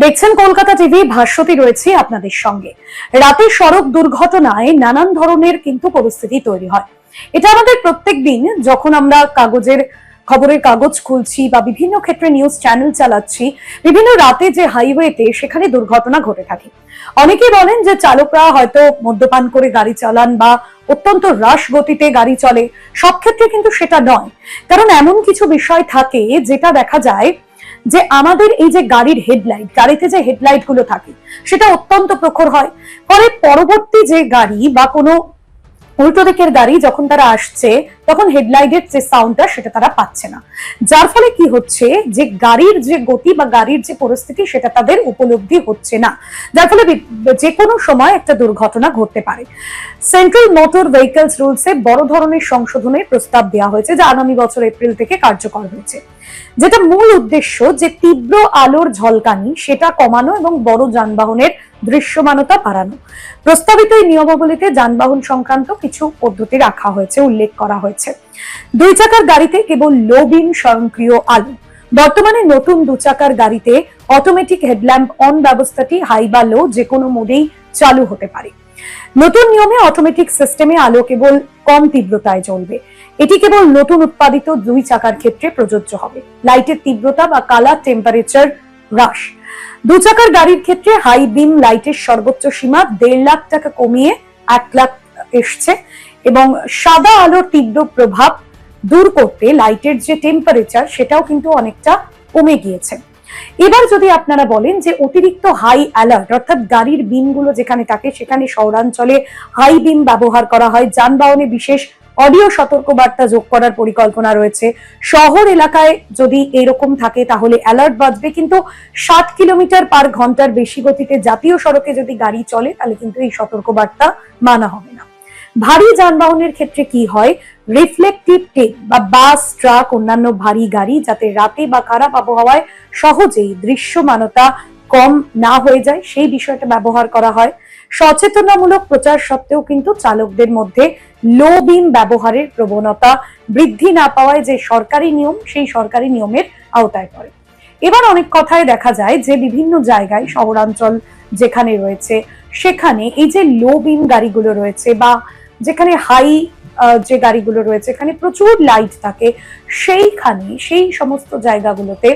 দেখছেন কলকাতা টিভি, ভাস্বতী রয়েছে আপনাদের সঙ্গে। রাতে সড়ক দুর্ঘটনায় নানান ধরনের কিন্তু পরিস্থিতি তৈরি হয়। এটা আমাদের প্রত্যেক দিন যখন আমরা খবরের কাগজ খুলছি বা বিভিন্ন ক্ষেত্রে নিউজ চ্যানেল চালাচ্ছি, বিভিন্ন রাতে যে হাইওয়েতে সেখানে দুর্ঘটনা ঘটে থাকে। অনেকেই বলেন যে চালকরা হয়তো মদ্যপান করে গাড়ি চালান বা অত্যন্ত রাশ গতিতে গাড়ি চলে। সব ক্ষেত্রে কিন্তু সেটা নয়, কারণ এমন কিছু বিষয় থাকে যেটা দেখা যায় যে আমাদের এই যে গাড়ির হেডলাইট, গাড়িতে যে হেডলাইট গুলো থাকে সেটা অত্যন্ত প্রখর হয়। ফলে পরবর্তী যে গাড়ি বা কোনো উল্টো দিকের গাড়ি যখন তারা আসছে তখন হেডলাইটের যে সাউন্ডটা সেটা তারা পাচ্ছে না, যার ফলে কি হচ্ছে যে গাড়ির যে গতি বা গাড়ির যে পরিস্থিতি সেটা তাদের উপলব্ধি হচ্ছে না, যার ফলে যে কোনো সময় একটা দুর্ঘটনা ঘটতে পারে। সেন্ট্রাল মোটর ভেহিকলস রুলসে বড় ধরনের সংশোধনের প্রস্তাব দেওয়া হয়েছে, যা আগামী বছর এপ্রিল থেকে কার্যকর হয়েছে। যেটা মূল উদ্দেশ্য যে তীব্র আলোর ঝলকানি সেটা কমানো এবং বড় যানবাহনের দৃশ্যমানতা বাড়ানো। প্রস্তাবিত এই নিয়মাবলীতে যানবাহন সংক্রান্ত কিছু পদ্ধতি রাখা হয়েছে, উল্লেখ করা হয়েছে। 2 চাকার গাড়িতে কেবল লো বিম স্বয়ংক্রিয় আলো। বর্তমানে নতুন 2 চাকার গাড়িতে অটোমেটিক হেডল্যাম্প অন ব্যবস্থাটি হাই বা লো যে কোনো মোডেই চালু হতে পারে। নতুন নিয়মে অটোমেটিক সিস্টেমে আলো কেবল কম তীব্রতায় জ্বলবে। এটি কেবল নতুন উৎপাদিত 2 চাকার ক্ষেত্রে প্রযোজ্য হবে। লাইটের তীব্রতা বা কালার টেম্পারেচার হ্রাস। 2 চাকার গাড়ির ক্ষেত্রে হাই বিম লাইটের সর্বোচ্চ সীমা 1.5 লাখ টাকা কমিয়ে 1 লাখ এসছে, এবং সাদা আলোর তীব্র প্রভাব দূর করতে লাইটের যে টেম্পারেচার সেটাও কিন্তু অনেকটা কমে গিয়েছে। এবার যদি আপনারা বলেন যে অতিরিক্ত হাই অ্যালার্ট, অর্থাৎ গাড়ির বিমগুলো যেখানে থাকে সেখানে শহরাঞ্চলে হাই বিম ব্যবহার করা হয়, যানবাহনে বিশেষ অডিও সতর্কবার্তা যোগ করার পরিকল্পনা রয়েছে। শহর এলাকায় যদি এরকম থাকে তাহলে অ্যালার্ট বাজবে, কিন্তু 60 কিলোমিটার পার ঘন্টার বেশি গতিতে জাতীয় সড়কে যদি গাড়ি চলে তাহলে কিন্তু এই সতর্কবার্তা মানা হবে না। ভারী যানবাহনের ক্ষেত্রে কি হয়, রিফ্লেকটিভ টেপ বা বাস, ট্রাক, অন্যান্য ভারী গাড়ি যাতে রাতে বা খারাপ আবহাওয়ায় সহজেই দৃশ্যমানতা কম না হয়ে যায় সেই বিষয়টা ব্যবহার করা হয়। সচেতনামূলক প্রচার সত্ত্বেও কিন্তু চালকদের মধ্যে লো বিম ব্যবহারের প্রবণতা বৃদ্ধি না পাওয়ায় যে সরকারি নিয়ম সেই সরকারি নিয়মের আওতায় পড়ে। এবার অনেক কথায় দেখা যায় যে বিভিন্ন জায়গায় শহরাঞ্চল যেখানে রয়েছে সেখানে এই যে লো বিম গাড়িগুলো রয়েছে বা যেখানে হাই যে গাড়িগুলো রয়েছে এখানে প্রচুর লাইট থাকে, সেই সমস্ত জায়গাগুলোতে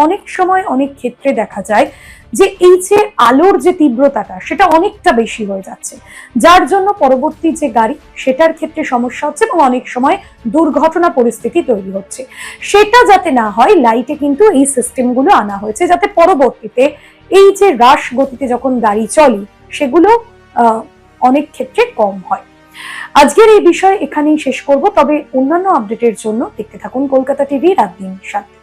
অনেক সময় অনেক ক্ষেত্রে দেখা যায় যে এই যে আলোর যে তীব্রতাটা সেটা অনেকটা বেশি হয়ে যাচ্ছে, যার জন্য পরবর্তী যে গাড়ি সেটার ক্ষেত্রে সমস্যা হচ্ছে এবং অনেক সময় দুর্ঘটনা পরিস্থিতি তৈরি হচ্ছে। সেটা যাতে না হয় লাইটে কিন্তু এই সিস্টেমগুলো আনা হয়েছে, যাতে পরবর্তীতে এই যে হ্রাস গতিতে যখন গাড়ি চলে সেগুলো অনেক ক্ষেত্রে কম হয়। আজকের এই বিষয় এখানেই শেষ করব, তবে অন্যান্য আপডেটের জন্য দেখতে থাকুন কলকাতা টিভি রাত দিন 7।